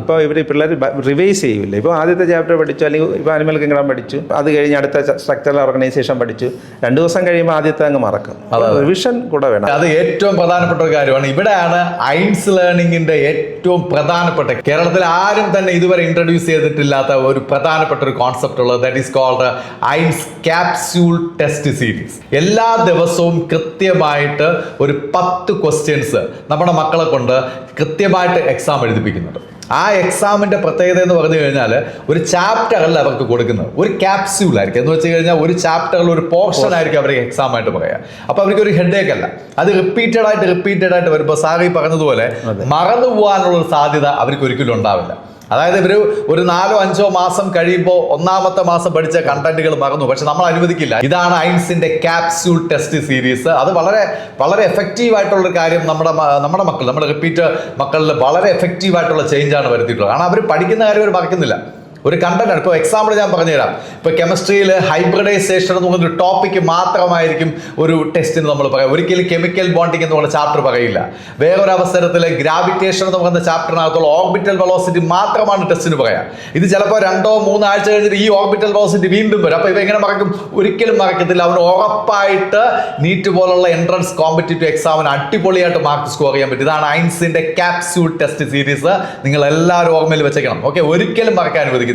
ഇപ്പോൾ ഇവർ പിള്ളേർ റിവൈസ് ചെയ്യില്ല. ഇപ്പോൾ ആദ്യത്തെ ചാപ്റ്റർ പഠിച്ചു, അല്ലെങ്കിൽ ഇപ്പോൾ ആനിമൽ കിങ്ഡം പഠിച്ചു, അത് കഴിഞ്ഞ് അടുത്ത സ്ട്രക്ചറൽ ഓർഗനൈസേഷൻ പഠിച്ചു, 2 ദിവസം കഴിയുമ്പോൾ ആദ്യത്തെ അങ്ങ് മറക്കും. റിവിഷൻ കൂടെ വേണം. അത് ഏറ്റവും പ്രധാനപ്പെട്ട ഒരു കാര്യമാണ്. ഇവിടെയാണ് ഐൻസ് ലേണിംഗിന്റെ ഏറ്റവും പ്രധാനപ്പെട്ട, കേരളത്തിൽ ആരും തന്നെ ഇതുവരെ ഇൻട്രൊഡ്യൂസ് ചെയ്തിട്ടില്ലാത്ത ഒരു പ്രധാനപ്പെട്ട ഒരു കോൺസെപ്റ്റ് ഉള്ളത്. ദാറ്റ് ഈസ് കോൾഡ് ഐൻസ് ക്യാപ്സ്യൂൾ ടെസ്റ്റ് സീരീസ്. എല്ലാ ദിവസവും കൃത്യമായിട്ട് ഒരു 10 ക്വസ്റ്റ്യൻസ് നമ്മുടെ മക്കളെ കൊണ്ട് കൃത്യമായിട്ട് എക്സാം എഴുതിപ്പിക്കുന്നുണ്ട്. ആ എക്സാമിന്റെ പ്രത്യേകത എന്ന് പറഞ്ഞു കഴിഞ്ഞാൽ ഒരു ചാപ്റ്ററല്ല അവർക്ക് കൊടുക്കുന്നത്, ഒരു ക്യാപ്സ്യൂൾ ആയിരിക്കും. എന്ന് വെച്ച് കഴിഞ്ഞാൽ ഒരു ചാപ്റ്ററിൽ ഒരു പോർഷൻ ആയിരിക്കും അവർക്ക് എക്സാം ആയിട്ട് പറയാം. അപ്പൊ അവർക്ക് ഒരു ഹെഡേക്ക് അല്ല, അത് റിപ്പീറ്റഡ് ആയിട്ട് വരുമ്പോൾ സാറി പറഞ്ഞതുപോലെ മറന്നു പോകാനുള്ള ഒരു സാധ്യത അവർക്ക് ഒരിക്കലും ഉണ്ടാവില്ല. അതായത് ഇവർ ഒരു 4-5 മാസം കഴിയുമ്പോൾ 1ാമത്തെ മാസം പഠിച്ച കണ്ടന്റുകൾ മറന്നു. പക്ഷെ നമ്മൾ അനുവദിക്കില്ല. ഇതാണ് ഐൻസിന്റെ ക്യാപ്സ്യൂൾ ടെസ്റ്റ് സീരീസ്. അത് വളരെ വളരെ എഫക്റ്റീവ് ആയിട്ടുള്ള കാര്യം നമ്മുടെ മക്കൾ, നമ്മുടെ റിപ്പീറ്റ് മക്കളിൽ വളരെ എഫക്റ്റീവ് ആയിട്ടുള്ള ചേഞ്ചാണ് വരുത്തിയിട്ടുള്ളത്. കാരണം അവർ പഠിക്കുന്ന കാര്യം അവർ മറക്കുന്നില്ല. ഒരു കണ്ടന്റ് ആണ്. ഇപ്പോൾ എക്സാമ്പിൾ ഞാൻ പറഞ്ഞുതരാം. ഇപ്പോൾ കെമിസ്ട്രിയിൽ ഹൈബ്രിഡൈസേഷൻ എന്ന് പറയുന്ന ഒരു ടോപ്പിക്ക് മാത്രമായിരിക്കും ഒരു ടെസ്റ്റിന് നമ്മൾ പറയാം. ഒരിക്കലും കെമിക്കൽ ബോണ്ടിങ് എന്ന് പറയുന്ന ചാപ്റ്റർ പറയില്ല. വേറൊരു അവസരത്തിൽ ഗ്രാവിറ്റേഷൻ എന്ന് പറയുന്ന ചാപ്റ്ററിനകത്തുള്ള ഓർബിറ്റൽ വെലോസിറ്റി മാത്രമാണ് ടെസ്റ്റിന് പറയാം. ഇത് ചിലപ്പോൾ 2-3 ആഴ്ച കഴിഞ്ഞിട്ട് ഈ ഓർബിറ്റൽ വെലോസിറ്റി വീണ്ടും വരും. അപ്പോൾ ഇവ എങ്ങനെ മറക്കും? ഒരിക്കലും മറക്കത്തില്ല. അവന് ഉറപ്പായിട്ട് നീറ്റ് പോലുള്ള എൻട്രൻസ് കോമ്പറ്റേറ്റീവ് എക്സാമിന് അടിപൊളിയായിട്ട് മാർക്ക് സ്കോർ ചെയ്യാൻ പറ്റും. ഇതാണ് ഐൻസിന്റെ ക്യാപ്സ്യൂൾ ടെസ്റ്റ് സീരീസ്. നിങ്ങൾ എല്ലാവരും ഓർമ്മയിൽ വെച്ചേക്കണം. ഓക്കെ, ഒരിക്കലും മറക്കാൻ അനുവദിക്കും.